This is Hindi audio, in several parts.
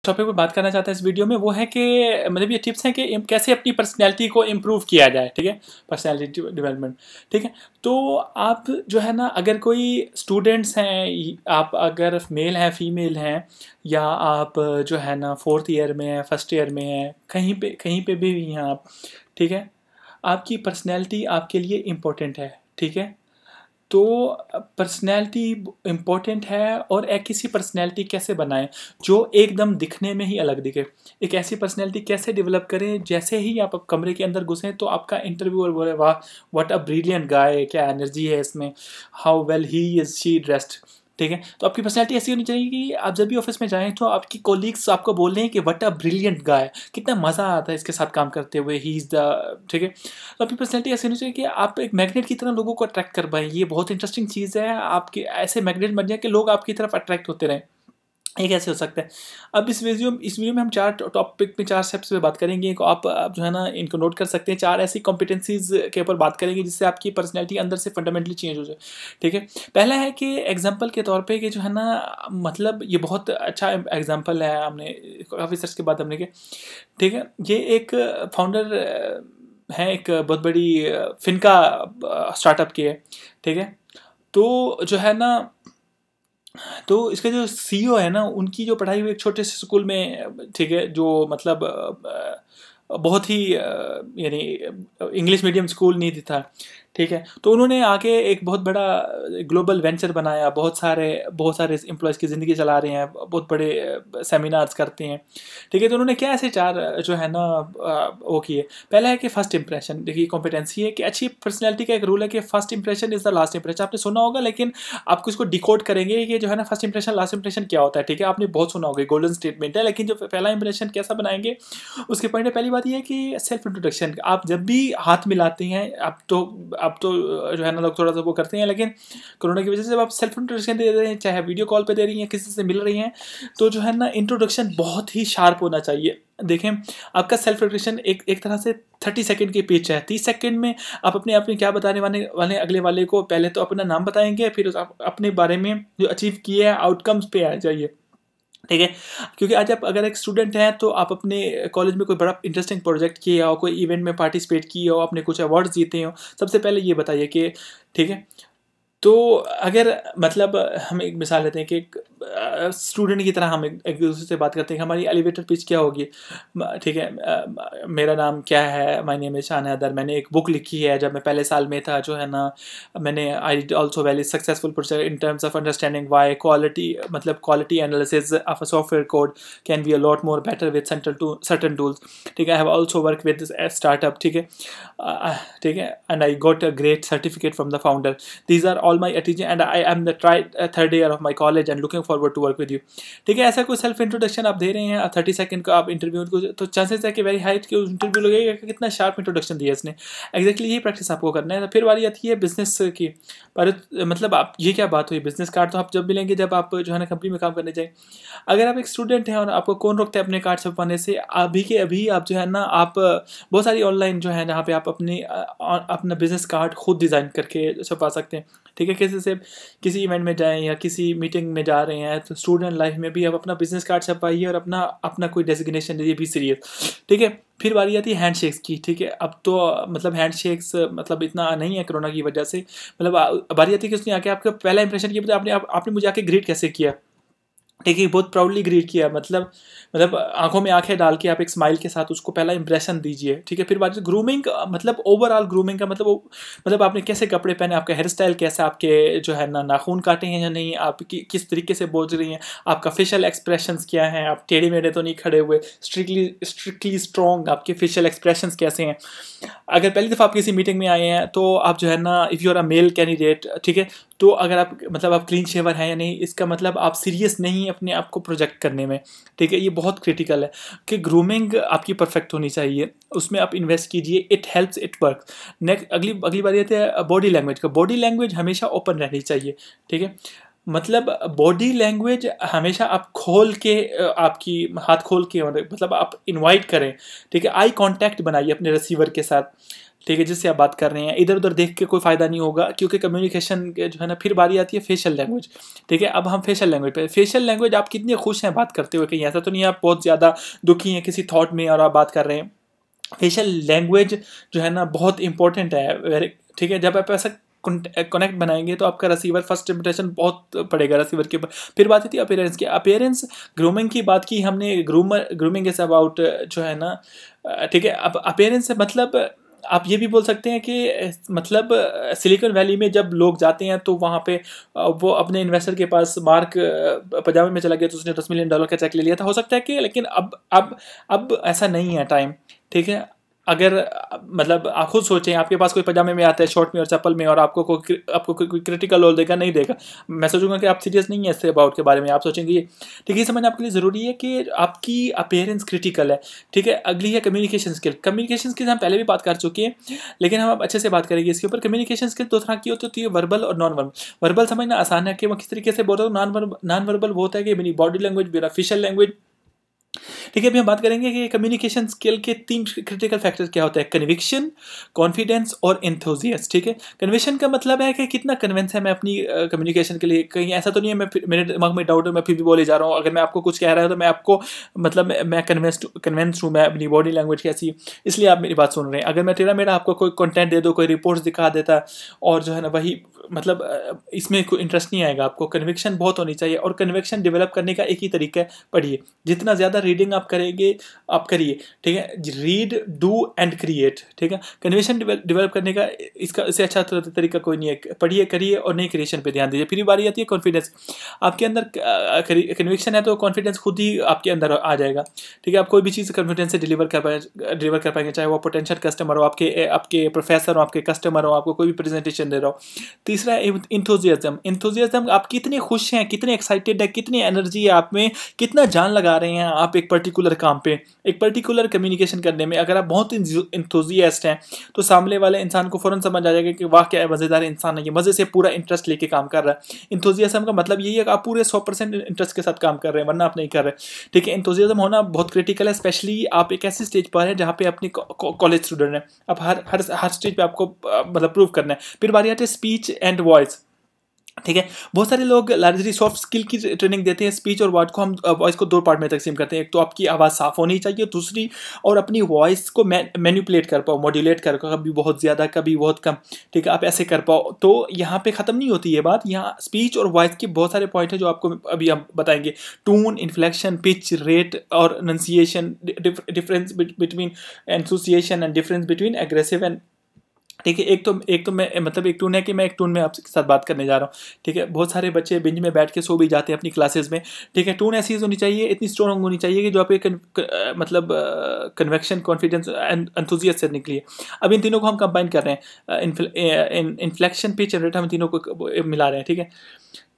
टॉपिक पे बात करना चाहता है इस वीडियो में वो है कि मतलब ये टिप्स हैं कि कैसे अपनी पर्सनैलिटी को इम्प्रूव किया जाए, ठीक है, पर्सनैलिटी डेवलपमेंट, ठीक है। तो आप जो है ना, अगर कोई स्टूडेंट्स हैं, आप अगर मेल हैं फीमेल हैं, या आप जो है ना 4th ईयर में हैं, 1st ईयर में हैं, कहीं पे भी हैं आप, ठीक है, आपकी पर्सनैलिटी आपके लिए इम्पोर्टेंट है, ठीक है। तो पर्सनैलिटी इम्पोर्टेंट है, और एक ऐसी पर्सनैलिटी कैसे बनाएं जो एकदम दिखने में ही अलग दिखे। एक ऐसी पर्सनैलिटी कैसे डेवलप करें, जैसे ही आप कमरे के अंदर घुसें तो आपका इंटरव्यूअर बोले वाह व्हाट अ ब्रिलियंट गाय, क्या एनर्जी है इसमें, how well he is she dressed, ठीक है। तो आपकी पर्सनैलिटी ऐसी होनी चाहिए कि आप जब भी ऑफिस में जाएं तो आपकी कोलीग्स आपको बोल रहे हैं कि व्हाट अ ब्रिलियंट गाय, कितना मज़ा आता है इसके साथ काम करते हुए, ही इज़ द, ठीक है। तो आपकी पर्सनैलिटी ऐसी होनी चाहिए कि आप एक मैग्नेट की तरह लोगों को अट्रैक्ट कर पाएँ। ये बहुत इंटरेस्टिंग चीज़ है, आपके ऐसे मैग्नेट बन जाए कि लोग आपकी तरफ अट्रैक्ट होते रहें। ये कैसे हो सकता है? अब इस वीडियो में हम 4 टॉपिक में 4 स्टेप्स पे बात करेंगे। आप जो है ना इनको नोट कर सकते हैं। 4 ऐसी कॉम्पिटेंसीज़ के ऊपर बात करेंगे जिससे आपकी पर्सनैलिटी अंदर से फंडामेंटली चेंज हो जाए, ठीक है। पहला है कि एग्जांपल के तौर पे कि जो है ना, मतलब ये बहुत अच्छा एग्जांपल है, हमने काफ़ी सर्च के बाद हमने किया, ठीक है। ये एक फाउंडर है, एक बहुत बड़ी फिनका स्टार्टअप की है, ठीक है। तो जो है ना, तो इसके जो सीईओ है ना, उनकी जो पढ़ाई हुई एक छोटे से स्कूल में, ठीक है, जो मतलब बहुत ही यानी इंग्लिश मीडियम स्कूल नहीं था, ठीक है। तो उन्होंने आके एक बहुत बड़ा ग्लोबल वेंचर बनाया, बहुत सारे एम्प्लॉयज़ की ज़िंदगी चला रहे हैं, बहुत बड़े सेमिनार्स करते हैं, ठीक है। तो उन्होंने क्या ऐसे 4 जो है ना वो किए। पहला है कि फर्स्ट इंप्रेशन, देखिए कॉम्पिटेंसी है कि अच्छी पर्सनैलिटी का एक रूल है कि first impression is the last impression. आपने सुना होगा, लेकिन आपको इसको डिकोड करेंगे कि जो है ना फर्स्ट इंप्रेशन लास्ट इंप्रेशन क्या होता है, ठीक है। आपने बहुत सुना होगा, गोल्डन स्टेटमेंट है, लेकिन जो पहला इंप्रेशन कैसा बनाएंगे उसके पॉइंट है। पहली बात यह है कि सेल्फ इंट्रोडक्शन। आप जब भी हाथ मिलाते हैं, अब तो जो है ना लोग थोड़ा सा वो करते हैं, लेकिन कोरोना की वजह से जब आप सेल्फ इंट्रोडक्शन दे रहे हैं, चाहे वीडियो कॉल पे दे रही हैं, किसी से मिल रही हैं, तो जो है ना इंट्रोडक्शन बहुत ही शार्प होना चाहिए। देखें, आपका सेल्फ इंट्रोडक्शन एक तरह से 30 सेकंड की पिच है। 30 सेकंड में आप अपने आप में क्या बताने वाले अगले वाले को, पहले तो अपना नाम बताएंगे, फिर आप अपने बारे में जो अचीव किए हैं आउटकम्स पे आ जाइए, ठीक है। क्योंकि आज आप अगर एक स्टूडेंट हैं तो आप अपने कॉलेज में कोई बड़ा इंटरेस्टिंग प्रोजेक्ट किया हो, कोई इवेंट में पार्टिसिपेट किया हो, आपने कुछ अवार्ड्स जीते हो, सबसे पहले ये बताइए कि, ठीक है। तो अगर मतलब हम एक मिसाल लेते हैं कि एक स्टूडेंट की तरह हम एक दूसरे से बात करते हैं कि हमारी एलिवेटर पिच क्या होगी, ठीक है। मेरा नाम क्या है, माय नेम इज शान हैदर, मैंने एक बुक लिखी है, जब मैं पहले साल में था, जो है ना मैंने I also very successful project in terms of understanding why quality, मतलब quality analysis of a software code can be a lot more better with certain tools, ठीक है। I have also work with startup, ठीक है, ठीक है, and I got a great certificate from the founder, these are all my achievements and I am the third year of my college and looking forward to work with you, ठीक है। ऐसा कोई सेल्फ इंट्रोडक्शन आप दे रहे हैं 30 सेकंड का आप इंटरव्यू को, तो चांसेस है कि वेरी हाई कि इंटरव्यू लगेगा कि कितना शार्प इंट्रोडक्शन दिया इसने। एग्जैक्टली यही प्रैक्टिस आपको करना है। तो फिर बारी आती है बिजनेस की, पर मतलब आप ये क्या बात हुई, बिजनेस कार्ड तो आप जब मिलेंगे जब आप जो है ना कंपनी में काम करने जाए। अगर आप एक स्टूडेंट हैं और आपको कौन रोकता है अपने कार्ड छपवाने से, अभी के अभी आप जो है ना, आप बहुत सारी ऑनलाइन जो है जहाँ पे आप अपना बिजनेस कार्ड खुद डिज़ाइन करके छपा सकते हैं, ठीक है। किसी इवेंट में जाएं या किसी मीटिंग में जा रहे हैं, तो स्टूडेंट लाइफ में भी आप अपना बिजनेस कार्ड छपाइए और अपना कोई डेजिग्नेशन दीजिए, भी सीरियस, ठीक है। फिर बारी आती है हैंडशेक्स की, ठीक है। अब तो मतलब हैंडशेक्स मतलब इतना नहीं है कोरोना की वजह से, मतलब बारी आती है कि उसने आके आपका पहला इंप्रेशन किया, आपने मुझे आके ग्रीट कैसे किया, ठीक है, बहुत प्राउडली ग्रीट किया, मतलब आंखों में आंखें डाल के आप एक स्माइल के साथ उसको पहला इंप्रेशन दीजिए, ठीक है। फिर बात ग्रूमिंग, मतलब ओवरऑल ग्रूमिंग का मतलब आपने कैसे कपड़े पहने, आपका हेयर स्टाइल कैसा, आपके जो है ना नाखून काटे हैं या नहीं, आप किस तरीके से बोल रही हैं, आपका फेशियल एक्सप्रेशंस क्या हैं, आप टेढ़े मेढ़े तो नहीं खड़े हुए, स्ट्रिक्टली स्ट्रॉन्ग, आपके फेशियल एक्सप्रेशंस कैसे हैं। अगर पहली दफ़ा आप किसी मीटिंग में आए हैं तो आप जो है ना, if you are a male candidate, ठीक है, तो अगर आप मतलब आप क्लीन शेवर हैं या नहीं, इसका मतलब आप सीरियस नहीं हैं अपने आप को प्रोजेक्ट करने में, ठीक है। ये बहुत क्रिटिकल है कि ग्रूमिंग आपकी परफेक्ट होनी चाहिए, उसमें आप इन्वेस्ट कीजिए, it helps, it work. Next अगली बात ये है बॉडी लैंग्वेज का। बॉडी लैंग्वेज हमेशा ओपन रहनी चाहिए, ठीक है। मतलब बॉडी लैंग्वेज हमेशा आप खोल के, आपकी हाथ खोल के, मतलब आप इनवाइट करें, ठीक है। आई कांटेक्ट बनाइए अपने रिसीवर के साथ, ठीक है, जिससे आप बात कर रहे हैं। इधर उधर देख के कोई फ़ायदा नहीं होगा, क्योंकि कम्युनिकेशन जो है ना, फिर बारी आती है फेशियल लैंग्वेज। ठीक है, अब हम फेशियल लैंग्वेज पे, फेशियल लैंग्वेज आप कितने खुश हैं बात करते हुए, कहीं ऐसा तो नहीं है आप बहुत ज़्यादा दुखी हैं किसी थॉट में और आप बात कर रहे हैं। फेशियल लैंग्वेज जो है ना बहुत इंपॉर्टेंट है। ठीक है, जब आप ऐसा कनेक्ट बनाएंगे तो आपका रिसीवर फर्स्ट इंप्रेशन बहुत पड़ेगा रिसीवर के ऊपर। फिर बात होती है अपीयरेंस की। अपीयरेंस ग्रूमिंग की बात की हमने, ग्रूमिंग इज अबाउट जो है ना, ठीक है। अब अपीयरेंस से मतलब आप ये भी बोल सकते हैं कि मतलब सिलिकॉन वैली में जब लोग जाते हैं तो वहाँ पे वो अपने इन्वेस्टर के पास मार्क पजामे में चला गया तो उसने $10 मिलियन का चेक ले लिया था, हो सकता है कि, लेकिन अब ऐसा नहीं है टाइम। ठीक है, अगर मतलब आप खुद सोचें, आपके पास कोई पजामे में आता है, शॉर्ट में और चप्पल में, और आपको कोई क्रिटिकल रोल देगा, नहीं देगा, मैं सोचूंगा कि आप सीरियस नहीं है इससे अबाउट के बारे में, आप सोचेंगे ये। ठीक है, समझना आपके लिए ज़रूरी है कि आपकी अपीयरेंस क्रिटिकल है। ठीक है, अगली है कम्युनिकेशन स्किल। कम्युनिकेशन स्किल्स हम पहले भी बात कर चुके हैं, लेकिन हम अब अच्छे से बात करेंगे इसके ऊपर। कम्युनिकेशन स्किल दो तरह की होती है, वर्बल और नॉन वर्बल। वर्बल समझना आसान है कि मैं किस तरीके से बोल रहा हूँ। नॉन वर्बल वो होता है कि मेरी बॉडी लैंग्वेज, मेरा फेशियल लैंग्वेज। ठीक है, अभी हम बात करेंगे कि कम्युनिकेशन स्किल के 3 क्रिटिकल फैक्टर्स क्या होते हैं: कन्विक्शन, कॉन्फिडेंस और एंथुसियास्ट। ठीक है, कन्विक्शन का मतलब है कि कितना कन्विंस है मैं अपनी कम्युनिकेशन के लिए। कहीं ऐसा तो नहीं है मेरे दिमाग में डाउट है, मैं फिर भी बोले जा रहा हूँ। अगर मैं आपको कुछ कह रहा हूँ तो मैं आपको मतलब मैं कन्विंस हूँ, मैं अपनी बॉडी लैंग्वेज कैसी, इसलिए आप मेरी बात सुन रहे हैं। अगर मैं मेरा आपको कोई कंटेंट दे दो, कोई रिपोर्ट्स दिखा देता और जो है ना वही मतलब इसमें कोई इंटरेस्ट नहीं आएगा आपको। कन्विक्शन बहुत होनी चाहिए, और कन्विक्शन डेवलप करने का एक ही तरीका है, पढ़िए। जितना ज़्यादा रीडिंग आप करेंगे आप करिए। ठीक है, रीड, डू एंड क्रिएट। ठीक है, कन्विक्शन डेवलप करने का इससे अच्छा तरीका कोई नहीं है। पढ़िए, करिए और नई क्रिएशन पे ध्यान दीजिए। फिर बारी आती है कॉन्फिडेंस। आपके अंदर कन्विक्शन है तो कॉन्फिडेंस खुद ही आपके अंदर आ जाएगा। ठीक है, आप कोई भी चीज़ कॉन्फिडेंस से डिलीवर कर पाएंगे, चाहे वो पोटेंशियल कस्टमर हो, आपके प्रोफेसर हो, आपके कस्टमर हो, आपको कोई भी प्रेजेंटेशन दे रहा हो। तीसरा है इंथुजियाज्म। इंथुजियाज्म, आप कितने खुश हैं, कितने एक्साइटेड है, कितनी एनर्जी है आप में, कितना जान लगा रहे हैं आप एक पर्टिकुलर काम पे, एक पर्टिकुलर कम्युनिकेशन करने में। अगर आप बहुत इंथुजियास्ट हैं तो सामने वाले इंसान को फौरन समझ आ जाएगा कि वाह क्या मज़ेदार इंसान है, ये मज़े से पूरा इंटरेस्ट लेके काम कर रहा है। इंथुजियाज्म का मतलब यही है कि आप पूरे 100% इंटरेस्ट के साथ काम कर रहे हैं, वरना आप नहीं कर रहे। ठीक है, इंथुजियाज्म होना बहुत क्रिटिकल है, स्पेशली आप एक ऐसी स्टेज पर हैं जहाँ पे अपनी कॉलेज स्टूडेंट हैं। अब हर स्टेज पे आपको मतलब प्रूव करना है। फिर बारी आती है स्पीच एंड वॉइस। ठीक है, बहुत सारे लोग लार्जली सॉफ्ट स्किल की ट्रेनिंग देते हैं। स्पीच और वॉइस को हम वॉइस को 2 पार्ट में तकसीम करते हैं। एक तो आपकी आवाज़ साफ होनी चाहिए, दूसरी और अपनी वॉइस को मैनिपुलेट कर पाओ, मॉड्यूलेट कर पाओ, कभी बहुत ज़्यादा कभी बहुत कम। ठीक है, आप ऐसे कर पाओ। तो यहाँ पे ख़त्म नहीं होती ये बात। यहाँ स्पीच और वॉइस के बहुत सारे पॉइंट है जो आपको अभी हम बताएंगे। टोन, इन्फ्लेक्शन, पिच, रेट और pronunciation, difference between enthusiasm and difference between aggressive and. ठीक है, एक तो मैं मतलब एक टून है कि मैं एक टून में आपके साथ बात करने जा रहा हूँ। ठीक है, बहुत सारे बच्चे बिंज में बैठ के सो भी जाते हैं अपनी क्लासेस में। ठीक है, टून ऐसी होनी चाहिए, इतनी स्ट्रॉन्ग होनी चाहिए कि जो आपके मतलब कन्वेक्शन, कॉन्फिडेंस, एंथुसियास्ट से निकली है। अब इन तीनों को हम कंबाइन कर रहे हैं, इन्फ्लेक्शन, पिच, रेट, हम तीनों को मिला रहे हैं। ठीक है,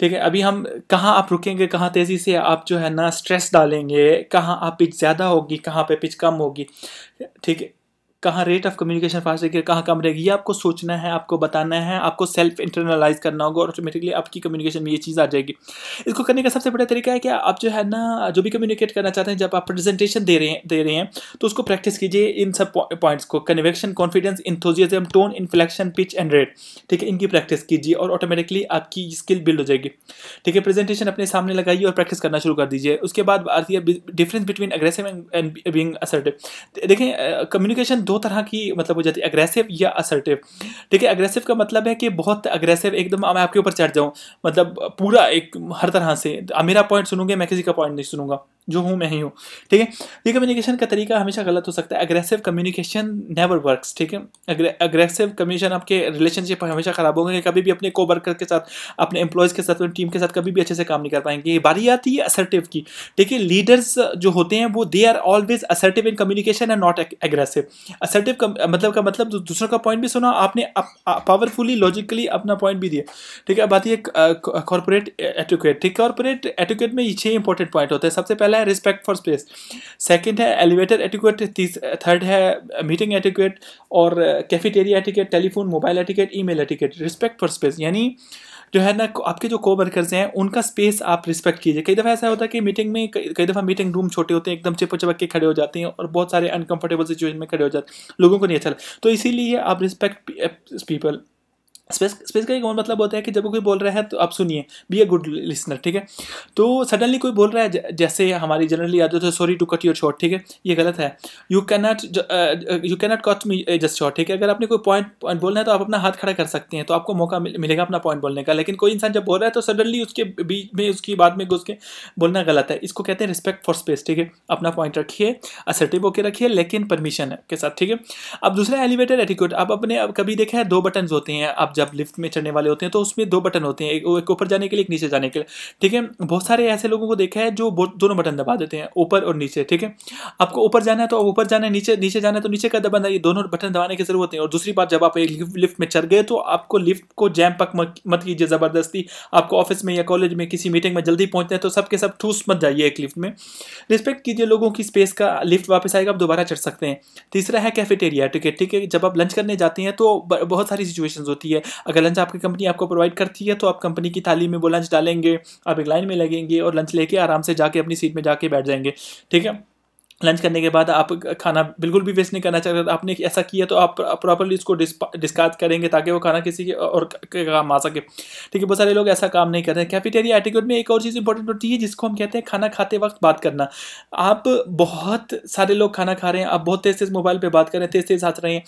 ठीक है, अभी हम कहाँ आप रुकेंगे, कहाँ तेज़ी से आप जो है ना स्ट्रेस डालेंगे, कहाँ आप पिच ज़्यादा होगी, कहाँ पे पिच कम होगी। ठीक है, कहाँ रेट ऑफ कम्युनिकेशन फास्ट रहेगी, कहाँ कम रहेगी, ये आपको सोचना है, आपको बताना है, आपको सेल्फ इंटरनलाइज करना होगा और ऑटोमेटिकली आपकी कम्युनिकेशन में ये चीज़ आ जाएगी। इसको करने का सबसे बड़ा तरीका है कि आप जो है ना जो भी कम्युनिकेट करना चाहते हैं, जब आप प्रेजेंटेशन दे रहे हैं तो उसको प्रैक्टिस कीजिए इन सब पॉइंट्स को: conviction, confidence, enthusiasm, tone, inflection, pitch and rate. ठीक है, इनकी प्रैक्टिस कीजिए और ऑटोमेटिकली आपकी स्किल बिल्ड हो जाएगी। ठीक है, प्रेजेंटेशन अपने सामने लगाइए और प्रैक्टिस करना शुरू कर दीजिए। उसके बाद आती है difference between aggressive and being assertive. देखें, कम्युनिकेशन 2 तरह की मतलब हो जाती है, एग्रेसिव या असर्टिव। ठीक है, एग्रेसिव का मतलब है कि बहुत एग्रेसिव, एकदम मैं आपके ऊपर चढ़ जाऊं, मतलब पूरा एक हर तरह से मेरा पॉइंट सुनूंगे, मैं किसी का पॉइंट नहीं सुनूंगा, जो हूँ मैं ही हूँ। ठीक है, ये कम्युनिकेशन का तरीका हमेशा गलत हो सकता है। Aggressive communication never works. ठीक है, एग्रेसिव कम्युनिकेशन आपके रिलेशनशिप हमेशा खराब होंगे, कभी भी अपने कोवर्कर के साथ, अपने एम्प्लॉयज़ के साथ, टीम के साथ कभी भी अच्छे से काम नहीं कर पाएंगे। ये बारी आती है असर्टिव की। ठीक है, लीडर्स जो होते हैं वो they are always assertive in communication and not aggressive. Assertive का मतलब दूसरों का पॉइंट भी सुना आपने, पावरफुली लॉजिकली अपना पॉइंट भी दिया। ठीक है, अब आती है कॉर्पोरेट एटिक्वेट। ठीक, कॉर्पोरेट एटिक्वेट में ये 6 इंपॉर्टेंट पॉइंट होते हैं। सबसे पहला है रिस्पेक्ट फॉर स्पेस, सेकंड है एलिवेटर एटिक्वेट, थर्ड है मीटिंग एटिक्वेट और cafeteria etiquette, telephone mobile etiquette, email etiquette. Respect for space यानी जो है ना आपके जो कोवर्कर्स हैं उनका स्पेस आप रिस्पेक्ट कीजिए। कई दफ़ा ऐसा होता है कि मीटिंग में कई दफ़ा मीटिंग रूम छोटे होते हैं, एकदम चिपक के खड़े हो जाते हैं और बहुत सारे अनकंफर्टेबल सिचुएशन में खड़े हो जाते हैं, लोगों को नहीं अच्छा लगता। तो इसीलिए आप रिस्पेक्ट पीपल। स्पेस का एक और मतलब होता है कि जब कोई बोल रहा है तो आप सुनिए, बी अ गुड लिसनर, ठीक है। तो सडनली कोई बोल रहा है, जैसे हमारी जनरली आदत है sorry to cut your short, ठीक है, ये गलत है। You can not cut me just short, ठीक है। अगर आपने कोई पॉइंट बोलना है तो आप अपना हाथ खड़ा कर सकते हैं, तो आपको मौका मिलेगा अपना पॉइंट बोलने का। लेकिन कोई इंसान जब बोल रहा है तो सडनली उसके बीच में उसकी बात में घुस के बोलना गलत है। इसको कहते हैं रिस्पेक्ट फॉर स्पेस, ठीक है। अपना पॉइंट रखिए, असर्टिव होकर रखिए, लेकिन परमिशन के साथ, ठीक है। अब दूसरा एलिवेटर एटिक्यूट। आप अपने अब कभी देखा है 2 बटन होते हैं, आप जब लिफ्ट में चढ़ने वाले होते हैं तो उसमें 2 बटन होते हैं, एक ऊपर जाने के लिए, एक नीचे जाने के लिए, ठीक है। बहुत सारे ऐसे लोगों को देखा है जो दोनों बटन दबा देते हैं, ऊपर और नीचे, ठीक है। आपको ऊपर जाना है तो ऊपर जाना है, नीचे जाना है तो नीचे का दबाना, ये दोनों बटन दबाने की जरूरत है। और दूसरी बात, जब आप एक लिफ्ट में चढ़ गए तो आपको लिफ्ट को जैम पक मत कीजिए जबरदस्ती। आपको ऑफिस में या कॉलेज में किसी मीटिंग में जल्दी पहुंचना है तो सबके सब ठूस मत जाइए एक लिफ्ट में। रिस्पेक्ट कीजिए लोगों की स्पेस का। लिफ्ट वापस आएगा, आप दोबारा चढ़ सकते हैं। तीसरा है कैफेटेरिया, ठीक है। जब आप लंच करने जाते हैं तो बहुत सारी सिचुएशंस होती है। अगर लंच आपकी कंपनी आपको प्रोवाइड करती है तो आप कंपनी की थाली में वो लंच डालेंगे, आप एक लाइन में लगेंगे और लंच लेके आराम से जाके अपनी सीट में जाके बैठ जाएंगे, ठीक है। लंच करने के बाद आप खाना बिल्कुल भी वेस्ट नहीं करना चाहिए। आपने ऐसा किया तो आप प्रॉपर्ली इसको डिस्कार्ड करेंगे ताकि वो खाना किसी के और काम आ सके, ठीक है। बहुत सारे लोग ऐसा काम नहीं कर रहे हैं। कैफेटेरिया एटिक्यूट में एक और चीज़ इंपॉर्टेंट होती है जिसको हम कहते हैं खाना खाते वक्त बात करना। आप बहुत सारे लोग खाना खा रहे हैं, आप बहुत तेज़ तेज़ मोबाइल पर बात कर रहे हैं, तेज़ तेज़ हंस रहे हैं,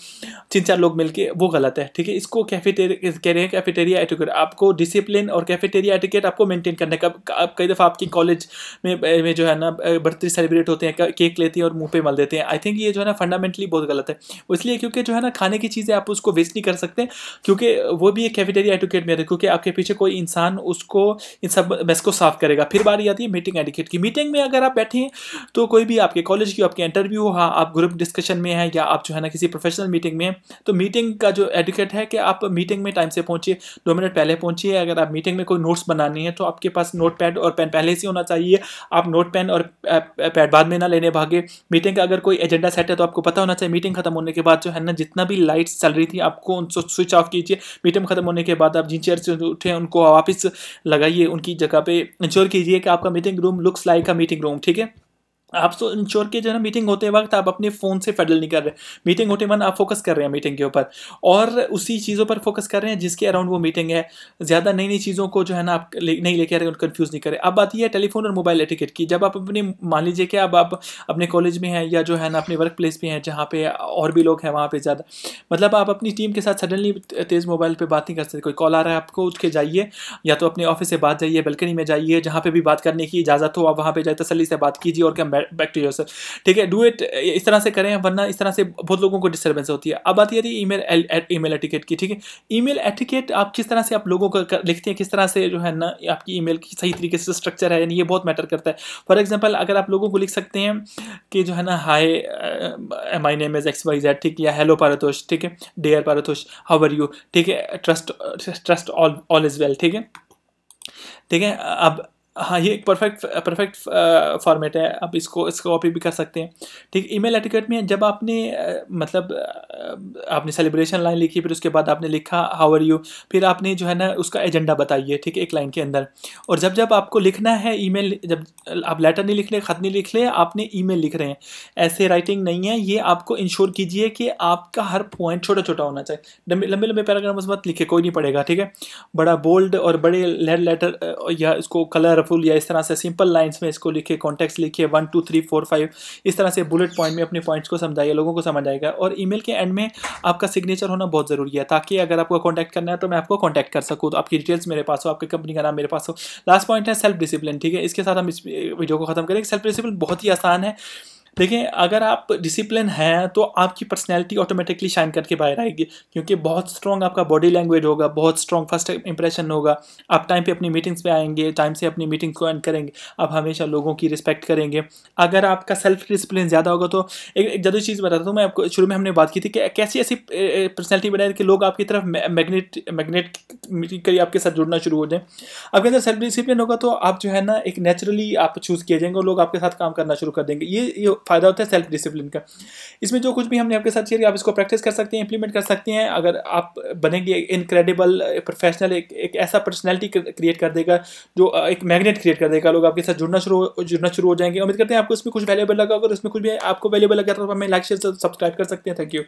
3-4 लोग मिलके, वो गलत है, ठीक है। इसको कैफेटेरिया कह रहे हैं, कैफेटेरिया एटिक्यूट। आपको डिसिप्लिन और कैफेटेरिया एटिक्यूट आपको मेंटेन करने का। कई दफ़ा आपकी कॉलेज में जो है ना बर्थडे सेलिब्रेट होते हैं, केक लेती है और मुंह पे मल देते हैं। आई थिंक ये जो है ना फंडामेंटली बहुत गलत है। वो इसलिए क्योंकि जो है ना खाने की चीज़ें आप उसको वेस्ट नहीं कर सकते, क्योंकि वो भी एक कैफेटेरिया एटिकेट में है, क्योंकि आपके पीछे कोई इंसान उसको इन सब मेस को साफ करेगा। फिर बारी आती है मीटिंग एटिकेट की। मीटिंग में अगर आप बैठे हैं तो कोई भी आपके कॉलेज की आपके इंटरव्यू हो, हाँ आप ग्रुप डिस्कशन में हैं या आप जो है ना किसी प्रोफेशनल मीटिंग में हैं, तो मीटिंग का जो एटिकेट है कि आप मीटिंग में टाइम से पहुंचिए, 2 मिनट पहले पहुंचिए। अगर आप मीटिंग में कोई नोट्स बनानी है तो आपके पास नोट पैड और पेन पहले से होना चाहिए। आप नोट पेन और पैड बाद में ना लेने भागे। मीटिंग का अगर कोई एजेंडा सेट है तो आपको पता होना चाहिए मीटिंग खत्म होने के बाद जो है ना जितना भी लाइट्स चल रही थी आपको उनको स्विच ऑफ कीजिए। मीटिंग खत्म होने के बाद आप जिन चेयर से उठे उनको वापस लगाइए उनकी जगह पे। इंश्योर कीजिए कि आपका meeting room looks like a meeting room, ठीक है। आप तो इंश्योर के जो है ना मीटिंग होते वक्त आप अपने फ़ोन से फडल नहीं कर रहे। मीटिंग होते मन आप फोकस कर रहे हैं मीटिंग के ऊपर और उसी चीज़ों पर फोकस कर रहे हैं जिसके अराउंड वो मीटिंग है। ज़्यादा नई नई चीज़ों को जो है ना आप नहीं लेके आ रहे हैं, कन्फ्यूज़ नहीं करें। अब बात यह है टेलीफोन और मोबाइल एटिकेट की। जब आप अपने मान लीजिए कि अब आप अपने कॉलेज में हैं या जो है ना अपने वर्क प्लेस पे हैं जहाँ पे और भी लोग हैं वहाँ पे ज़्यादा, मतलब आप अपनी टीम के साथ सडनली तेज़ मोबाइल पर बात नहीं कर सकते। कोई कॉल आ रहा है आपको, उठ के जाइए या तो अपने ऑफिस से बात जाइए, बालकनी में जाइए, जहाँ पे भी बात करने की इजाज़त हो आप वहाँ पे जाए, तसल्ली से बात कीजिए और कम बैक टू योरसेल्फ, ठीक है। डू इट इस तरह से करें, वरना इस तरह से बहुत लोगों को डिस्टर्बेंस होती है। अब आती है ईमेल एटिकेट की, ठीक है। ईमेल एटिकेट आप किस तरह से आप लोगों को लिखते हैं, किस तरह से जो है ना आपकी ईमेल की सही तरीके से स्ट्रक्चर है, यानी ये बहुत मैटर करता है। फॉर एग्जांपल अगर आप लोगों को लिख सकते हैं कि जो है ना hi my name is XYZ, ठीक है, या हेलो पारतोष, ठीक है, dear Paritosh how are you, ठीक है, ट्रस्ट ऑल इज वेल, ठीक है, ठीक है। अब हाँ ये एक परफेक्ट फॉर्मेट है, आप इसको कॉपी भी कर सकते हैं, ठीक। ईमेल एटिकेट में जब आपने मतलब आपने सेलिब्रेशन लाइन लिखी, फिर उसके बाद आपने लिखा हाउ आर यू, फिर आपने जो है ना उसका एजेंडा बताइए, ठीक है, एक लाइन के अंदर। और जब आपको लिखना है ईमेल, जब आप लेटर नहीं लिख रहे, खत नहीं लिख रहे, आपने ईमेल लिख रहे हैं, ऐसे राइटिंग नहीं है। ये आपको इंश्योर कीजिए कि आपका हर पॉइंट छोटा छोटा होना चाहिए। लंबे लंबे पैराग्राफ्स मत लिखे, कोई नहीं पढ़ेगा, ठीक है। बड़ा बोल्ड और बड़े लेटर या इसको कलर फुल या इस तरह से सिंपल लाइंस में इसको लिखिए, कॉन्टेक्स्ट लिखिए 1 2 3 4 5, इस तरह से बुलेट पॉइंट में अपने पॉइंट्स को समझाइए, लोगों को समझ आएगा। और ईमेल के एंड में आपका सिग्नेचर होना बहुत ज़रूरी है, ताकि अगर आपको कॉन्टैक्ट करना है तो मैं आपको कॉन्टैक्ट कर सकूँ, तो आपकी डिटेल्स मेरे पास हो, आपकी कंपनी का नाम मेरे पास हो। लास्ट पॉइंट है सेल्फ डिसिप्लिन, ठीक है। इसके साथ हम इस वीडियो को खत्म करेंगे। सेल्फ डिसिप्लिन बहुत ही आसान है। देखिए अगर आप डिसिप्लिन हैं तो आपकी पर्सनैलिटी ऑटोमेटिकली शाइन करके बाहर आएगी, क्योंकि बहुत स्ट्रॉन्ग आपका बॉडी लैंग्वेज होगा, बहुत स्ट्रॉन्ग फर्स्ट इंप्रेशन होगा। आप टाइम पे अपनी मीटिंग्स पे आएंगे, टाइम से अपनी मीटिंग को एंड करेंगे, आप हमेशा लोगों की रिस्पेक्ट करेंगे। अगर आपका सेल्फ डिसिप्लिन ज़्यादा होगा तो एक जरूरी चीज़ बताता हूँ मैं आपको। शुरू में हमने बात की थी कि कैसी ऐसी पर्सनैलिटी बनाए कि लोग आपकी तरफ मैग्नेट करिए, आपके साथ जुड़ना शुरू हो जाए। आपके अंदर सेल्फ डिसिप्लिन होगा तो आप जो है ना एक नेचुरली आप चूज़ किए जाएंगे और लोग आपके साथ काम करना शुरू कर देंगे। ये फ़ायदा होता है सेल्फ डिसिप्लिन का। इसमें जो कुछ भी हमने आपके साथ शेयर किया, आप इसको प्रैक्टिस कर सकते हैं, इंप्लीमेंट कर सकते हैं। अगर आप बनेंगे इनक्रेडिबल प्रोफेशनल, एक ऐसा पर्सनैलिटी क्रिएट कर देगा जो एक मैग्नेट क्रिएट कर देगा, लोग आपके साथ जुड़ना शुरू हो जाएंगे। उम्मीद करते हैं आपको इसमें कुछ वैल्यूएबल लगा। अगर इसमें कुछ भी आपको वैल्यूएबल लगा तो हमें लाइक शेयर सब्सक्राइब कर सकते हैं। Thank you.